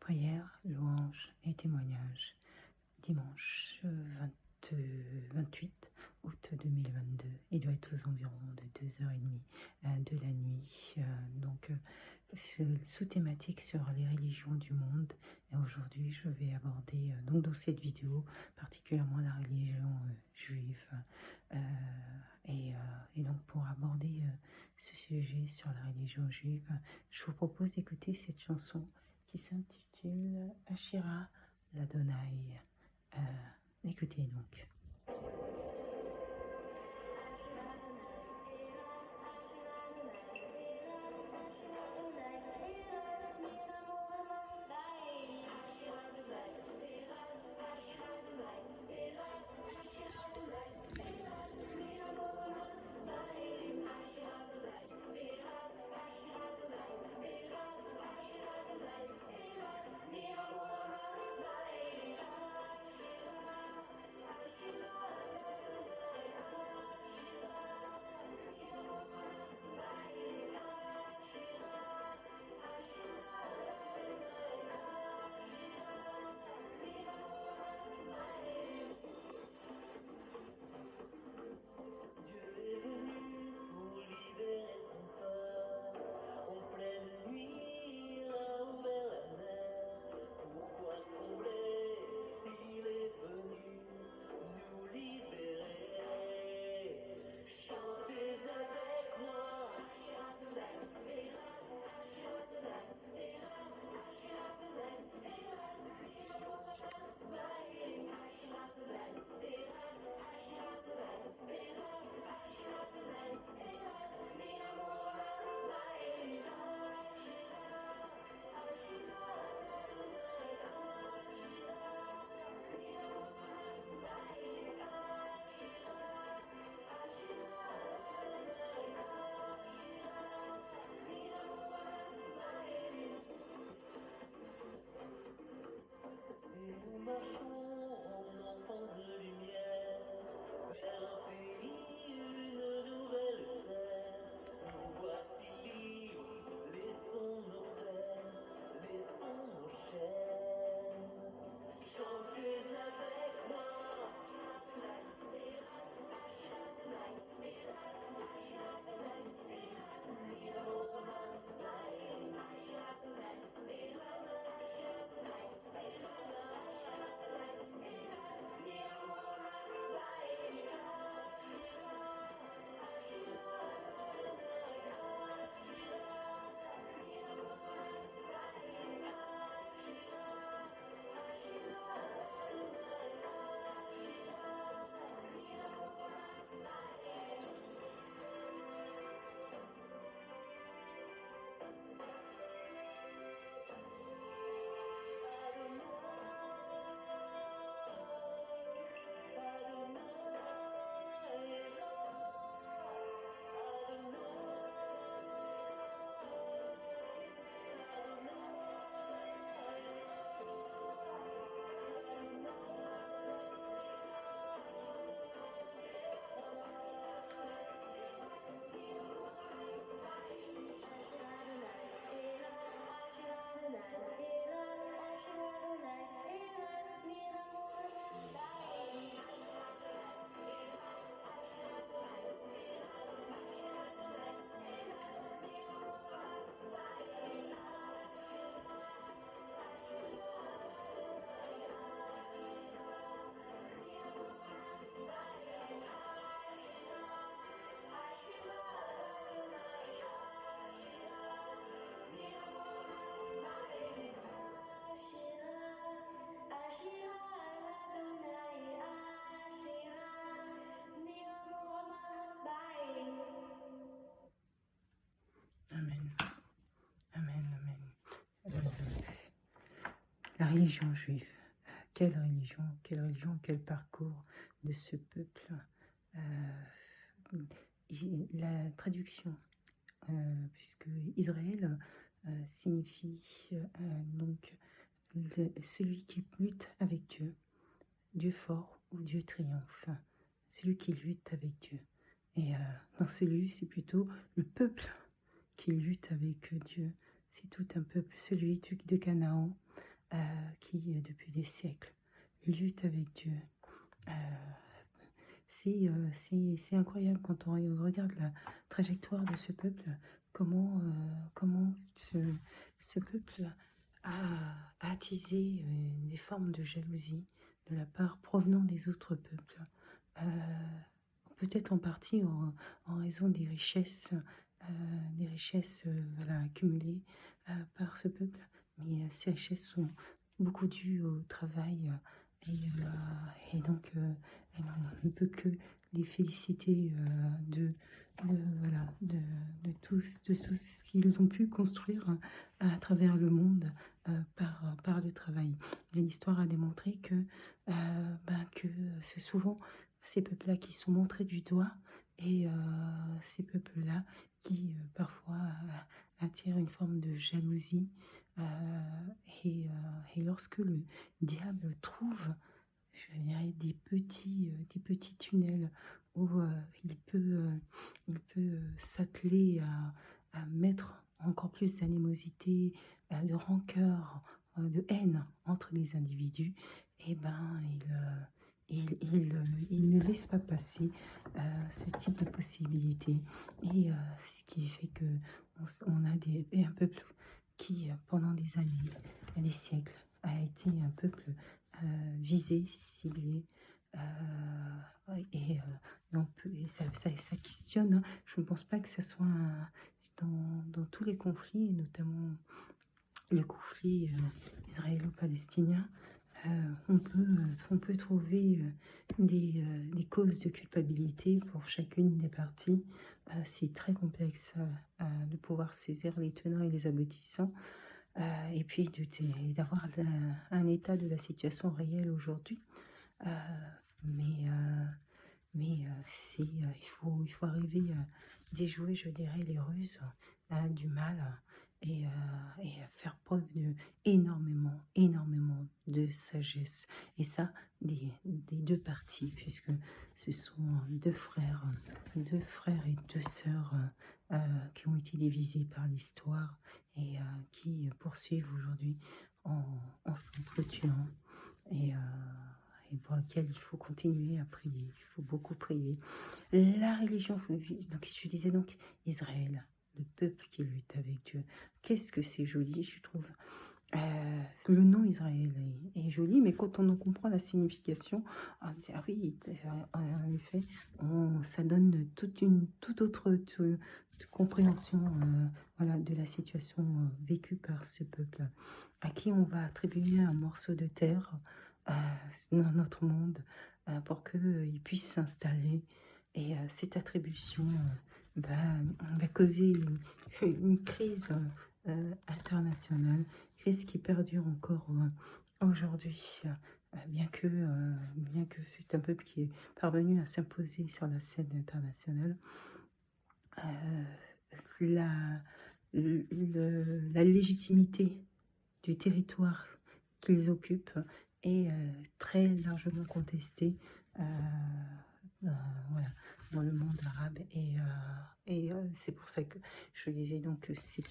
Prière, louange et témoignage. Dimanche 28 août 2022. Il doit être aux environs de 2h30 de la nuit. Sous-thématique sur les religions du monde. Et aujourd'hui, je vais aborder donc dans cette vidéo particulièrement la religion juive. Et donc pour aborder ce sujet sur la religion juive, je vous propose d'écouter cette chanson qui s'intitule Ashira l'Adonai. Écoutez donc. Amen. Amen, amen. La religion juive. Quelle religion, quel parcours de ce peuple. La traduction, puisque Israël signifie donc celui qui lutte avec Dieu, Dieu fort ou Dieu triomphe, celui qui lutte avec Dieu. Et dans celui, c'est plutôt le peuple qui lutte avec Dieu. C'est tout un peuple, celui de Canaan, depuis des siècles, lutte avec Dieu. Euh, c'est incroyable quand on regarde la trajectoire de ce peuple, comment ce peuple a attisé des formes de jalousie de la part provenant des autres peuples. Euh, Peut-être en partie en raison des richesses voilà, accumulées par ce peuple, mais ces richesses sont beaucoup dues au travail et donc on ne peut que les féliciter voilà, de tout ce qu'ils ont pu construire à travers le monde par le travail. Et l'histoire a démontré que c'est souvent ces peuples-là qui sont montrés du doigt et ces peuples-là qui parfois attirent une forme de jalousie et lorsque le diable trouve, je dirais, des petits tunnels où il peut s'atteler à mettre encore plus d'animosité, de rancœur, de haine entre les individus, et ben il ne laisse pas passer ce type de possibilité. Et ce qui fait que on a un peuple qui, pendant des années, des siècles, a été un peuple visé, ciblé. Et ça questionne. Hein. Je ne pense pas que ce soit dans tous les conflits, et notamment le conflit israélo-palestinien, on peut trouver des causes de culpabilité pour chacune des parties. C'est très complexe de pouvoir saisir les tenants et les aboutissants, et puis d'avoir un état de la situation réelle aujourd'hui. Euh, mais il faut arriver à déjouer, je dirais, les ruses du mal et faire preuve de énormément de sagesse. Et ça, des deux parties, puisque ce sont deux frères et deux sœurs qui ont été divisés par l'histoire et qui poursuivent aujourd'hui en s'entretuant. Et, euh, et pour lequel il faut continuer à prier, il faut beaucoup prier. La religion, donc je disais donc Israël, le peuple qui lutte avec Dieu. Qu'est-ce que c'est joli, je trouve. Le nom Israël est joli, mais quand on en comprend la signification, on dit, ah oui, en effet, ça donne toute autre compréhension voilà, de la situation vécue par ce peuple, à qui on va attribuer un morceau de terre dans notre monde pour qu'il puisse s'installer. Et cette attribution va causer une crise internationale, crise qui perdure encore aujourd'hui, bien que c'est un peuple qui est parvenu à s'imposer sur la scène internationale. La, la légitimité du territoire qu'ils occupent est très largement contestée voilà, dans le monde arabe. Et c'est pour ça que je disais donc que c'est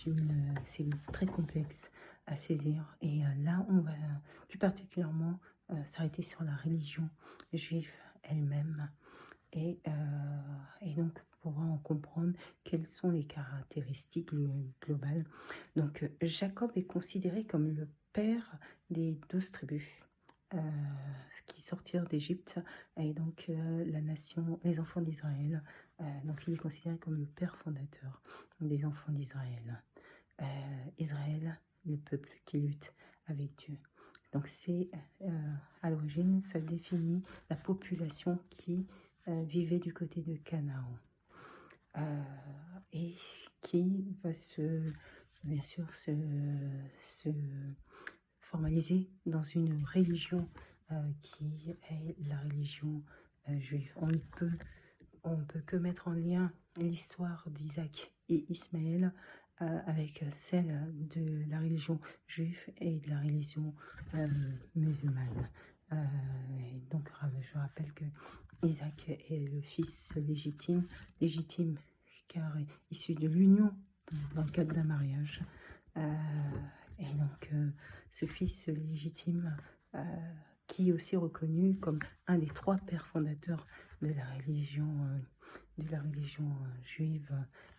très complexe à saisir. Et là, on va plus particulièrement s'arrêter sur la religion juive elle-même. Et donc, pour en comprendre quelles sont les caractéristiques globales. Donc, Jacob est considéré comme le père des 12 tribus qui sortirent d'Égypte, et donc la nation, les enfants d'Israël. Donc, il est considéré comme le père fondateur des enfants d'Israël. Israël, le peuple qui lutte avec Dieu. Donc, c'est à l'origine, ça définit la population qui vivait du côté de Canaan et qui va bien sûr, se formaliser dans une religion qui est la religion juive. On ne peut que mettre en lien l'histoire d'Isaac et Ismaël avec celle de la religion juive et de la religion musulmane. Donc, je rappelle que Isaac est le fils légitime car issu de l'union dans le cadre d'un mariage. Et donc, ce fils légitime, qui est aussi reconnu comme un des 3 pères fondateurs de la religion juive,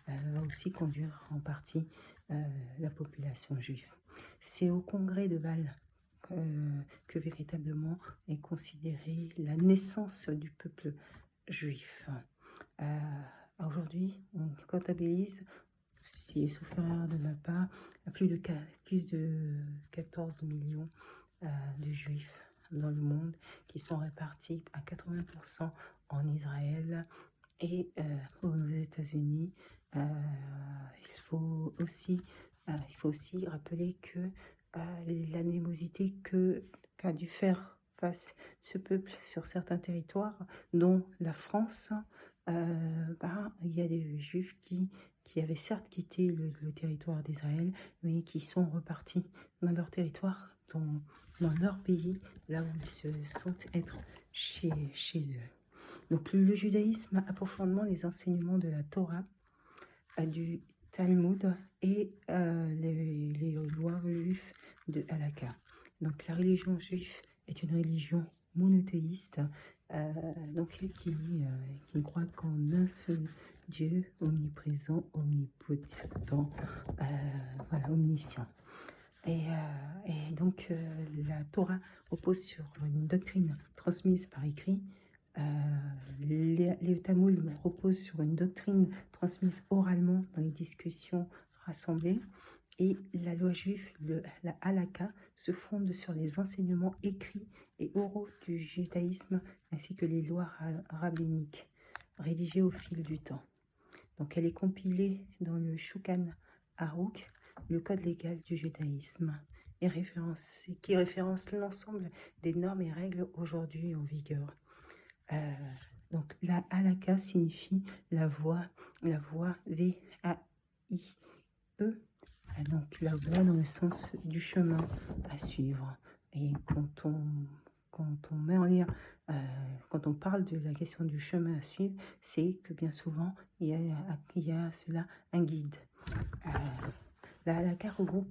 va aussi conduire en partie la population juive. C'est au congrès de Bâle que véritablement est considérée la naissance du peuple juif. Aujourd'hui, on comptabilise, si sauf erreur de ma part, plus de 14 millions de juifs dans le monde qui sont répartis à 80% en Israël et aux États-Unis. Il faut aussi rappeler que l'animosité qu'a dû faire face ce peuple sur certains territoires, dont la France, il y a des Juifs qui avaient certes quitté le territoire d'Israël, mais qui sont repartis dans leur territoire, dans leur pays, là où ils se sentent être chez eux. Donc le judaïsme a pour fondement les enseignements de la Torah, du Talmud et les lois juives de Halakha. Donc la religion juive est une religion monothéiste, qui croit qu'en un seul Dieu omniprésent, omnipotent, omniscient. Et donc la Torah repose sur une doctrine transmise par écrit. Les Talmud reposent sur une doctrine transmise oralement dans les discussions rassemblées, et la loi juive, la halakha, se fonde sur les enseignements écrits et oraux du judaïsme, ainsi que les lois rabbiniques rédigées au fil du temps. Donc elle est compilée dans le Shulchan Aruch, le code légal du judaïsme, qui référence l'ensemble des normes et règles aujourd'hui en vigueur. Donc la halakha signifie la voie, V-A-I-E, donc la voie dans le sens du chemin à suivre. Et quand on met en lien, quand on parle de la question du chemin à suivre, c'est que bien souvent il y a cela un guide. La halakha regroupe